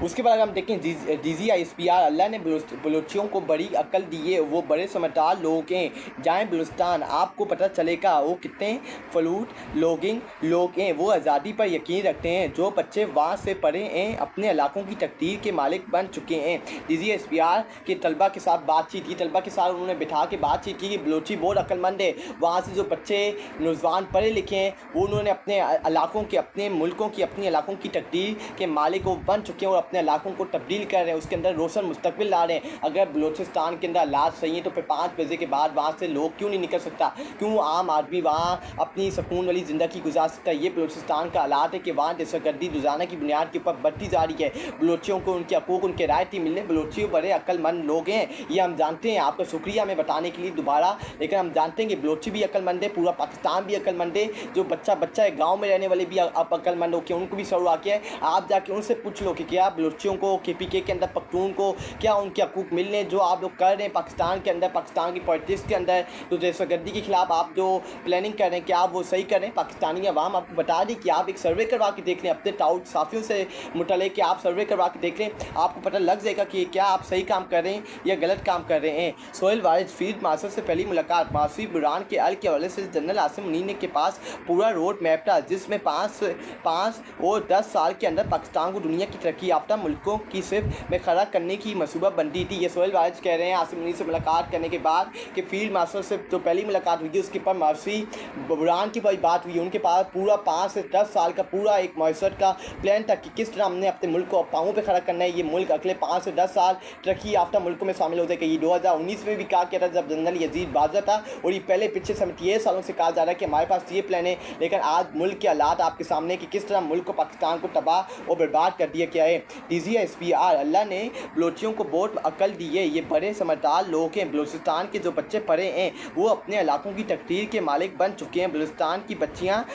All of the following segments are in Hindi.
उसके बाद अगर हम देखें DGISPR, अल्लाह ने बलोचियों को बड़ी अक्ल दी है, वो बड़े समझदार लोग हैं। जाएं बलूचिस्तान, आपको पता चलेगा वो कितने फलूट लोग हैं। वो आज़ादी पर यकीन रखते हैं। जो बच्चे वहाँ से पढ़े हैं अपने इलाकों की तकदीर के मालिक बन चुके हैं। DGISPR के तलबा के साथ बातचीत की, तलबा के साथ उन्होंने बिठा के बातचीत की कि बलोची बहुत अक्लमंद है। वहाँ से जो बच्चे नौजवान पढ़े लिखे हैं वो उन्होंने अपने इलाकों के, अपने मुल्कों की, अपने इलाकों की तकदीर के मालिक वो बन चुके हैं और अपने इलाकों को तब्दील कर रहे हैं, उसके अंदर रोशन मुस्तकबिल ला रहे हैं। अगर बलूचिस्तान के अंदर हालात सही हैं तो फिर 5 बजे के बाद वहाँ से लोग क्यों नहीं निकल सकता, क्यों आम आदमी वहाँ अपनी सुकून वाली ज़िंदगी गुजार सकता है। ये बलूचिस्तान का हालात है कि वहाँ दहशतगर्दी रोज़ाना की बुनियाद के ऊपर बढ़ती जा रही है। बलोचियों को उनके हकूक़, उनके रायती मिलने, बलोची बड़े अक्लमंद लोग हैं, ये हम जानते हैं। आपका शुक्रिया हमें बताने के लिए दोबारा, लेकिन हम जानते हैं कि बलोची भी अक्लमंद है, पूरा पाकिस्तान भी अक्लमंद है। जो बच्चा है, गाँव में रहने वाले भी अब अक्लमंद हो के उनको भी शौर आ गया है। आप जाके उनसे पूछ लो कि क्या बलोचियों को, KPK के अंदर पख्तून को क्या उनके हकूक़ मिलने जो आप लोग कर रहे हैं पाकिस्तान के अंदर, पाकिस्तान की पॉलिटिक्स के अंदर, तो दहशतगर्दी के खिलाफ आप जो प्लानिंग कर रहे हैं क्या आप वो सही कर रहे हैं। पाकिस्तानी अवाम आपको बता दें कि आप एक सर्वे करवा के देख लें अपने टाउट साफियों से मुतल्लिक़, कि आप सर्वे करवा के देख लें, आपको पता लग जाएगा कि क्या आप सही काम कर रहे हैं या गलत काम कर रहे हैं। सोहेल वारिस फील्ड मार्शल से पहली मुलाकात, मासी बुरहान के अल के हवाले से जनरल आसिम मुनीर के पास पूरा रोड मैप था जिसमें 5 और 10 साल के अंदर पाकिस्तान को दुनिया की तरक्की याफ्ता मुल्कों की सिर्फ में खड़ा करने की मनसूबा बंदी थी। ये सोहेल वारिस कह रहे हैं आसिम मुनीर से मुलाकात करने के बाद कि फील्ड मार्शल से जो पहली मुलाकात हुई थी उसके पर मासी बुरहान की बड़ी बात हुई। उनके पास पूरा 5 से 10 साल का पूरा एक मईशत का प्लान था कि किस तरह हमने अपने मुल्क को पाँवों पर खड़ा करना है। ये मुल्क अगले 5 से 10 साल तरक्की याफ्ता मुल्कों में शामिल हो जाएगा। ये 2019 में भी कहा गया था जब जनरल यजीद बाजवा था, और ये पहले पिछले 78 सालों से कहा जा रहा है कि हमारे पास ये प्लान है। लेकिन आज मुल्क के हालात आपके सामने कि किस तरह मुल्क को, पाकिस्तान को तबाह और बर्बाद कर दिया गया है। DGISPR, अल्लाह ने बलोचियों को बहुत अक्ल दी है, ये बड़े समझदार लोग हैं। बलूचिस्तान के जो बच्चे पढ़े हैं वो अपने इलाकों की तकदीर के मालिक बन चुके हैं। बलूचिस्तान की बच्चियाँ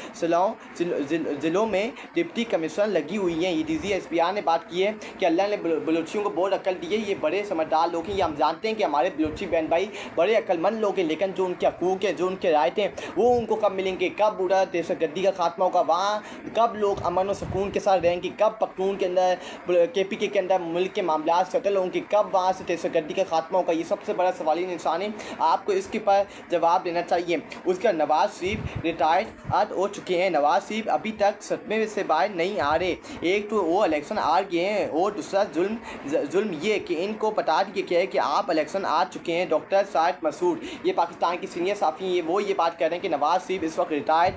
ज़िलों में डिप्टी कमिश्नर लगी हुई हैं। ये DGISPR ने बात की है कि अल्लाह ने बलोचियों को बहुत अक्ल दी है, ये बड़े समझदार लोग हैं। ये हम जानते हैं कि हमारे बलोची बहन भाई बड़े अक्लमंद लोग हैं, लेकिन जो उनके हकूक़ हैं, जो उनके राइट हैं, वो उनको कब मिलेंगे, कब बुरा दहशतगर्दी का खात्मा होगा, वहाँ कब लोग अमन और सुकून के साथ रहेंगे, कब पख्तून के अंदर, KPK के अंदर मुल्क के मामला सेटल होंगे, कब वहाँ से दहशतगर्दी का खात्मा होगा। ये सबसे बड़ा सवाली निशान है, आपको इसके पर जवाब देना चाहिए। उसका नवाज शरीफ रिटायर्ड हो चुके हैं। नवाज शरीफ अभी तक सदमे से बाहर नहीं आ रहे। एक तो वो इलेक्शन हार गए हैं और दूसरा जुल्म ये कि इनको बता दिया गया है कि आप इलेक्शन आ चुके हैं। डॉक्टर साहिद मसूद, ये पाकिस्तान की सीनियर साफ़ी हैं, वो ये बात कह रहे हैं कि नवाज शरीफ इस वक्त रिटायर्ड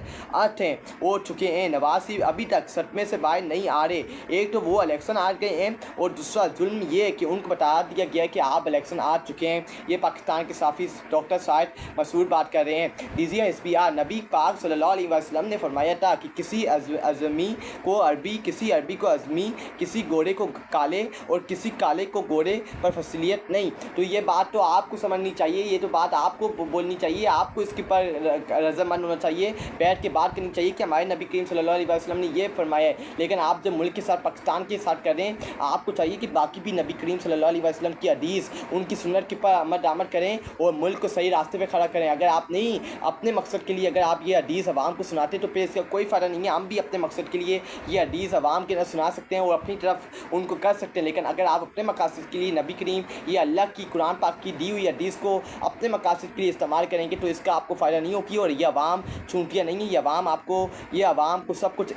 हो चुके हैं। नवाज शरीफ अभी तक सदमे से बाहर नहीं आ रहे। एक तो वो इलेक्शन हार गए हैं और दूसरा जुल्म ये है कि उनको बता दिया गया है कि आप इलेक्शन आ चुके हैं। ये पाकिस्तान के साफ़ी डॉक्टर साहिद मसूद बात कर रहे हैं। DGISPR, नबी पाक सल्लल्लाहु अलैहि वसल्लम ने फरमाया था कि किसी अज़मी को अरबी, किसी अरबी को अज़मी, किसी गोरे को काले और किसी काले को गोरे पर फसलियत नहीं। तो ये बात तो आपको समझनी चाहिए, ये तो बात आपको बोलनी चाहिए, आपको इसके पर रज़ामंद होना चाहिए, बैठ के बात करनी चाहिए कि हमारे नबी करीम सल्लल्लाहु अलैहि वसल्लम ने ये फरमाया है। लेकिन आप जब मुल्क के साथ, पाकिस्तान के साथ कर रहे हैं, आपको चाहिए कि बाकी भी नबी करीम सल्लल्लाहु अलैहि वसल्लम की हदीस, उनकी सुन्नत के ऊपर अमल दरामद करें और मुल्क को सही रास्ते पे खड़ा करें। अगर आप नहीं अपने मकसद के लिए अगर आप ये हदीस अवाम को सुनाते तो फिर इसका कोई फ़ायदा नहीं है। हम भी अपने मकसद के लिए ये हदीस अवाम के अंदर सुना सकते हैं और अपनी तरफ उनको कर सकते हैं। लेकिन अगर आप अपने मकासद के लिए नबी करीम, ये अल्लाह की कुरान पाक की दी हुई हदीस को अपने मकासद के लिए इस्तेमाल करेंगे तो इसका आपको फ़ायदा नहीं होगी। और ये अवाम चूंटियाँ नहीं है, ये अवाम को सब कुछ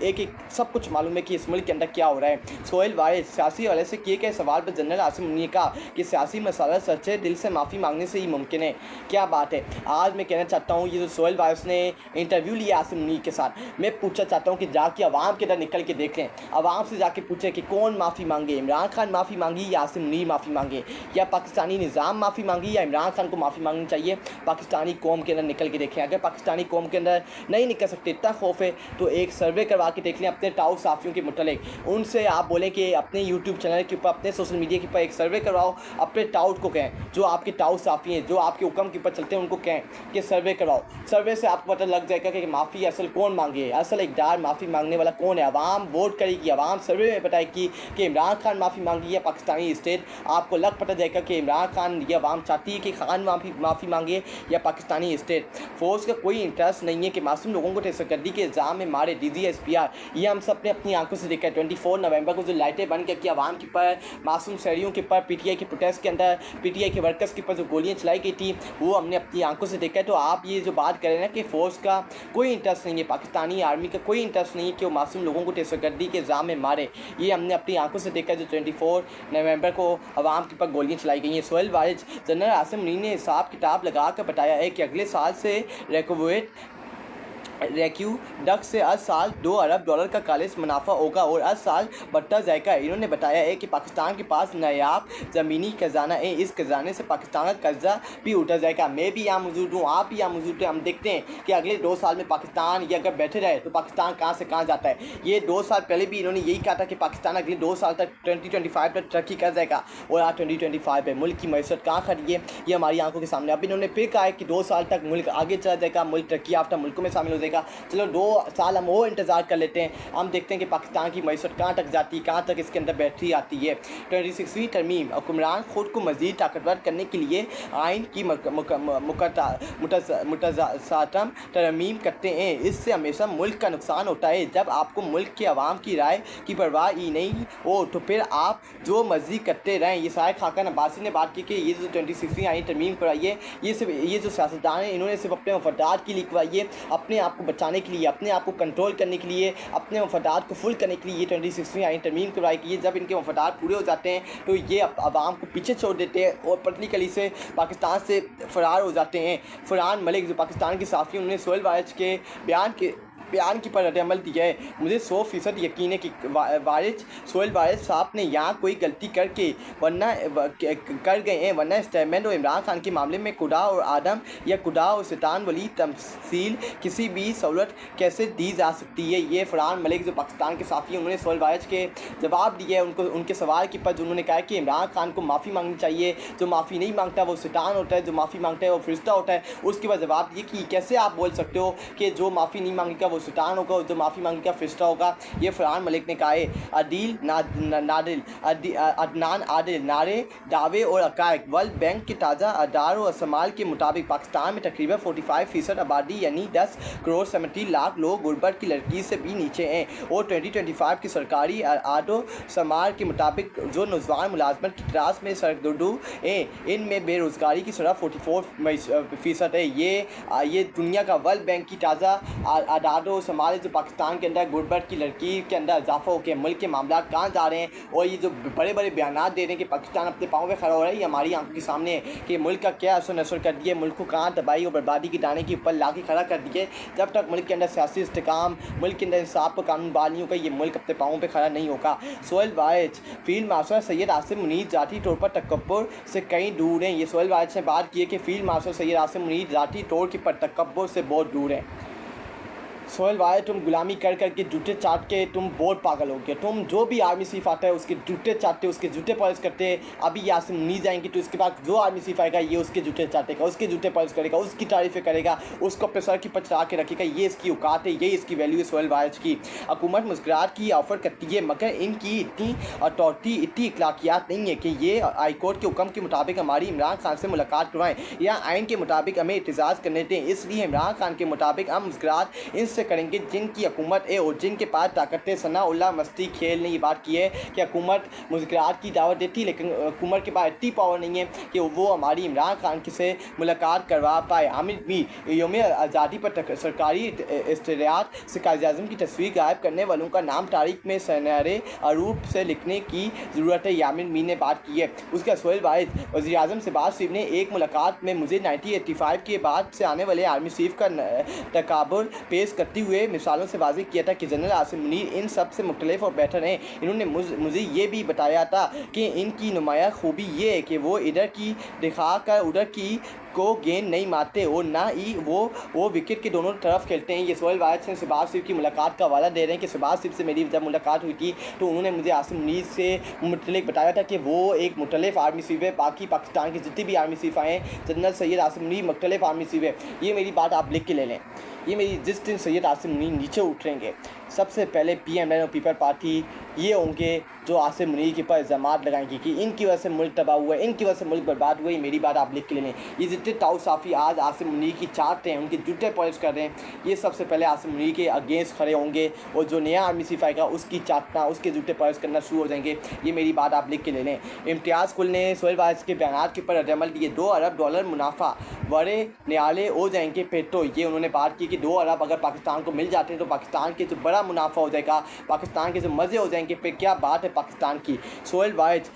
सब कुछ मालूम है कि इस मुल्क के अंदर क्या हो रहा है। सोहेल वारिस, सियासी वाले से किए गए सवाल पर जनरल आसिम मुनीर ने कहा कि सियासी मसाला सच्चे दिल से माफ़ी मांगने से ही मुमकिन है। क्या बात है। आज मैं कहना चाहता हूँ ये जो सोहेल वारिस ने इंटरव्यू लिया आसिम मुनीर के साथ, मैं पूछना चाहता हूँ कि जाके अवाम के अंदर निकल के देख लें, अवाम से जाके पूछें कि कौन माफ़ी मांगे, इमरान खान माफ़ी मांगी या आसिम मुनीर माफ़ी मांगे, या पाकिस्तानी निज़ाम माफ़ी मांगी या इमरान खान को माफ़ी मांगनी चाहिए। पाकिस्तानी कौम के अंदर निकल के देखें। अगर पाकिस्तानी कौम के अंदर नहीं निकल सकते, इतना खौफ है, तो एक सर्वे करवा के देख लें अपने टाउट साफ़ियों के मुतल्लिक़। उनसे आप बोलें कि अपने यूट्यूब चैनल के ऊपर, अपने सोशल मीडिया के ऊपर एक सर्वे करवाओ, अपने टाउट को कहें, जो आपके टाउट साफ़ी हैं, जो आपके हुक्म के ऊपर चलते हैं, उनको कहें कि सर्वे करवाओ। सर्वे से आपको पता लग जाएगा कि माफ़ी असल कौन मांगे, असल इक़दार माफ़ी मांगने वाला कौन है। अवाम वोट करेगी, अवाम सर्वे में बताएगी कि इमरान खान माफ़ी मांगी या पाकिस्तानी स्टेट। आपको लग पता जाएगा कि इमरान खान या अवाम चाहती है कि खान माफ़ी मांगे या पाकिस्तानी स्टेट। फोर्स का कोई इंटरेस्ट नहीं है कि मासूम लोगों को दहशतगर्दी के इल्ज़ाम में मारे। DGISPR, ये हम सब ने अपनी आंखों से देखा है। 24 नवंबर को जो लाइट लाइटें बंद करके आवाम के ऊपर, मासूम शहरियों के ऊपर, पीटीआई के प्रोटेस्ट के अंदर पीटीआई के वर्कर्स के ऊपर जो गोलियाँ चलाई गई थी वो हमने अपनी आंखों से देखा है। तो आप ये जो बात करें ना कि फ़ोर्स का कोई इंटरेस्ट नहीं है, पाकिस्तानी आर्मी का कोई इंटरेस्ट नहीं है कि वो मासूम लोगों को दहशतगर्दी के इल्ज़ाम में मारे, ये हमने अपनी आंखों से देखा है। जो 24 नवंबर को आवाम के ऊपर गोलियाँ चलाई गई हैं। सोहेल वारिस जनरल आसिम मुनीर ने हिसाब किताब लगा कर बताया है कि अगले साल से रेक्यू से हर साल $2 अरब का खालिस मुनाफा होगा और हर साल बढ़ता जाएगा। इन्होंने बताया है कि पाकिस्तान के पास नायाब ज़मीनी खजाना है, इस खजाने से पाकिस्तान का कर्जा भी उठा जाएगा। मैं भी यहाँ मौजूद हूँ, आप भी यहाँ मौजूद हैं। हम देखते हैं कि अगले 2 साल में पाकिस्तान ये अगर बैठे रहे तो पाकिस्तान कहाँ से कहाँ जाता है। ये 2 साल पहले भी इन्होंने यही कहा था कि पाकिस्तान अगले 2 साल तक 2025 तक तरक्की कर जाएगा और आज 2025 है। मुल्क की मैशत कहाँ खड़ी है ये हमारी आंखों के सामने। अब इन्होंने फिर कहा है कि 2 साल तक मुल्क आगे चला जाएगा, मुल्क तरक्की याफ्ता मुल्कों में शामिल हो जाएगा। चलो 2 साल हम वो इंतज़ार कर लेते हैं, हम देखते हैं कि पाकिस्तान की मैशत कहाँ तक जाती है, कहाँ तक इसके अंदर बैटरी आती है। 26वीं तरमीम हुक्मरान खुद को मज़ीद ताकतवर करने के लिए आइन की मुतज़ातम तरमीम करते हैं। इससे हमेशा मुल्क का नुकसान होता है। जब आपको मुल्क के अवाम की राय की परवाह ही नहीं हो तो फिर आप जो मर्जी करते रहें। ये साहिर खाकन अब्बासी ने बात की कि ये जो 26वीं आइन तरमीम करवाई है ये जो सियासतदान हैं इन्होंने सिर्फ अपने मफादात के लिए करवाई है, अपने आप को बचाने के लिए, अपने आप को कंट्रोल करने के लिए, अपने मफादात को फुल करने के लिए ये 26वीं आइन तरमीम करवाई गई है। जब इनके मफादात पूरे हो जाते हैं तो ये आवाम को पीछे छोड़ देते हैं और पतली कली से पाकिस्तान से फ़रार हो जाते हैं। फरहान मलिक जो पाकिस्तान के सहाफ़ी, उन्होंने सोहेल वारिस के बयान की पर रद्द-ए-अमल दिया है। मुझे 100% यकीन है कि सोहेल वारिस साहब ने यहाँ कोई गलती कर गए हैं, वरना स्टेटमेंट और इमरान खान के मामले में खुदा और आदम या खुदा और शैतान वाली तमसील किसी भी सहूलत कैसे दी जा सकती है। ये फरहान मलिक जो पाकिस्तान के सहाफ़ी, उन्होंने सोहेल वारिस के जवाब दिया है उनके सवाल के पर, उन्होंने कहा कि इमरान खान को माफ़ी मांगनी चाहिए, जो माफ़ी नहीं मांगता वो शैतान होता है, जो माफ़ी मांगता है वो फरिश्ता होता है। उसके बाद जवाब दिए कि कैसे आप बोल सकते हो कि जो माफ़ी नहीं मांगेगा वो शैतान होगा और जो माफ़ी मांगेगा फरिश्ता होगा। ये फरहान मलिक ने कहा है। अदनान आदिल नारे दावे और अकायक। वर्ल्ड बैंक के ताज़ा अदार और असमाल के मुताबिक पाकिस्तान में तकरीबन 45% आबादी यानी 10 करोड़ 70 लाख लोग गुर्बत की लकीर से भी नीचे हैं और 2025 की सरकारी आदो समार के मुताबिक जो नौजवान मुलाजमत की तलाश में सरगर्दू हैं इनमें बेरोज़गारी की शरह 44% है। ये दुनिया का वर्ल्ड बैंक की ताज़ा आदादो समाल जो पाकिस्तान के अंदर गुर्बत की लकीर के अंदर इजाफा हो गया, मुल्क के मामला कहाँ जा रहे हैं और ये जो बड़े बड़े बयान दे रहे हैं कि पाकिस्तान अपने पाँव पे खड़ा हो रहा है, ये हमारी आंखों के सामने है कि मुल्क का क्या असर नसर कर दिया, मुल्क को कहाँ तबाही और बर्बादी के दाने के ऊपर ला के खड़ा कर दिए। जब तक मुल्क के अंदर सियासी इस्तेकाम, मुल्क के अंदर इंसाफ और कानून बहाल नहीं होगा, ये मुल्क अपने पाँव पे खड़ा नहीं होगा। सोहेल वारिस फील्ड मार्शल सैयद आसिम मुनीर ज़ाती तौर पर तकब्बुर से कहीं दूर हैं। ये सोहेल वारिस ने बात की है कि फील्ड मार्शल सैयद आसिम मुनीर ज़ाती तौर पर तकब्बुर से बहुत दूर हैं। सोहेल वारिस तुम गुलामी कर करके जूते चाट के तुम बहुत पागल हो गए। तुम जो भी आर्मी चीफ आता है उसके जूते चाटते, उसके जूते पॉलिश करते। अभी यहाँ से नहीं जाएंगे तो इसके बाद जो आर्मी चीफ आएगा ये उसके जूते चाटेगा, उसके जूते पॉलिश करेगा, उसकी तारीफ़ें करेगा, उसको अपने सर की पर चढ़ा के रखेगा। ये इसकी औकात है, ये इसकी वैल्यू है सोहेल वारिस की। हुकूमत मुस्कुराहट की ऑफ़र करती है मगर इनकी इतनी अथॉरिटी, इतनी इखलाकियात नहीं है कि ये हाई कोर्ट के हुक्म के मुताबिक हमारी इमरान खान से मुलाकात करवाएं या आइन के मुताबिक हमें एहतजाज करने दें। इसलिए इमरान खान के मुताबिक हम मुस्कुराहट इनसे करेंगे जिनकी हुकूमत है और जिनके पास ताकत है। सनाउल्लाह मस्ती खेल ने ये बात की है कि हुकूमत मुज़ाकरात की दावत देती है लेकिन हुकूमत के पास इतनी पावर नहीं है कि वो हमारी इमरान खान से मुलाकात करवा पाए। हामिद मीर यौम आज़ादी पर सरकारी इश्तहारात से कायद-ए-आज़म की तस्वीर गायब करने वालों का नाम तारीख में सनहरे अरूप से लिखने की ज़रूरत है। हामिद मीर ने बात की है। उसका सोहेल वारिस वज़ीर-ए-आज़म शहबाज शरीफ ने एक मुलाकात में मुझे 1985 के बाद से आने वाले आर्मी चीफ का तकाबुर पेश करते हुए मिसालों से वाज़ेह किया था कि जनरल आसिम मुनीर इन सब से मुख्तलिफ और बेहतर हैं। इन्होंने मुझे ये भी बताया था कि इनकी नुमाया खूबी ये है कि वो इधर की दिखा कर उधर की को गेंद नहीं मारते और ना ही वो विकेट के दोनों तरफ खेलते हैं। ये सोहेल वारिस ने शहबाज शरीफ की मुलाकात का हवाला दे रहे हैं कि शहबाज शरीफ से मेरी जब मुलाकात हुई थी तो उन्होंने मुझे आसिम मुनीर से मुतल्लिक़ बताया था कि वो एक मुख्तलिफ आर्मी चीफ है। बाकी पाकिस्तान के जितने भी आर्मी चीफ आए हैं जनरल सैयद आसिम मुनीर मुख्तलिफ आर्मी चीफ है। ये मेरी बात आप लिख के ले लें। ये मेरी जिस दिन सैयद आसिम मुनीर नीचे उतरेंगे सबसे पहले PMN और पीपल पार्टी ये होंगे जो आसिम मुनीर के ऊपर इल्ज़ामात लगाएंगे कि इनकी वजह से मुल्क तबाह हुआ है, इनकी वजह से मुल्क बर्बाद हुआ है। मेरी बात आप लिख के ले लें। ये जितने ताऊ साफ़ी आज आसिम मुनीर की चाटते हैं, उनके जूते पॉलिश कर रहे हैं, ये सबसे पहले आसिम मुनीर के अगेंस्ट खड़े होंगे और जो नया आर्मी चीफ आएगा उसकी चाटना, उसके जूते पॉलिश करना शुरू हो जाएंगे। ये मेरी बात आप लिख के ले लें। इम्तियाज़ कुल ने सोहेल वारिस के बयान के ऊपर रद्द-ए-अमल दिए। $2 अरब मुनाफा बड़े न्यायालय हो जाएंगे फिर तो। ये उन्होंने बात की कि 2 अरब अगर पाकिस्तान को मिल जाते हैं तो पाकिस्तान के जो बड़ा मुनाफा हो जाएगा, पाकिस्तान के जो मज़े हो जाएंगे, फिर क्या बात है पाकिस्तान की। सोहेल वारिस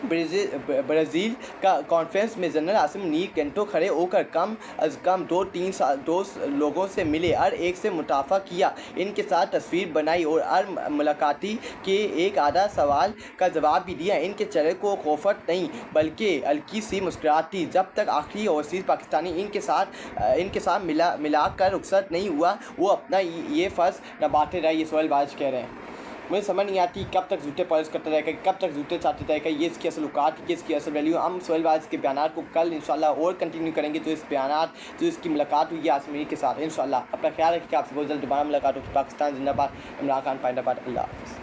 ब्राज़ील का कॉन्फ्रेंस में जनरल आसिम मुनीर घंटों खड़े होकर कम अज़ कम 2 लोगों से मिले और एक से मुताफ़ा किया, इनके साथ तस्वीर बनाई और हर मुलाकाती के एक आधा सवाल का जवाब भी दिया। इनके चेहरे को खौफत नहीं बल्कि हल्की सी मुस्कुराहट थी जब तक आखिरी ओवरसीज़ पाकिस्तानी इनके साथ मिला कर रुखसत नहीं हुआ, वो अपना ये फ़र्ज़ निभाते रहे। ये सोहेल वारिस कह रहे हैं। मुझे समझ नहीं आती कब तक जूते पॉलिश करता रहेगा, कब तक जूते चाटते रहेगा। ये इसकी असल औकात, ये इसकी असल वैल्यू। हम सोहेल वारिस के बयान को कल इंशाल्लाह और कंटिन्यू करेंगे। जो इस बयान जो इसकी मुलाकात हुई है आसिम मुनीर के साथ, इंशाल्लाह। अपना ख्याल रखिए। आपसे बहुत जल्द दोबारा मुलाकात होगी। पाकिस्तान जिंदाबाद। इमरान खान पाइंदाबाद। अल्लाह हाफ़िज़।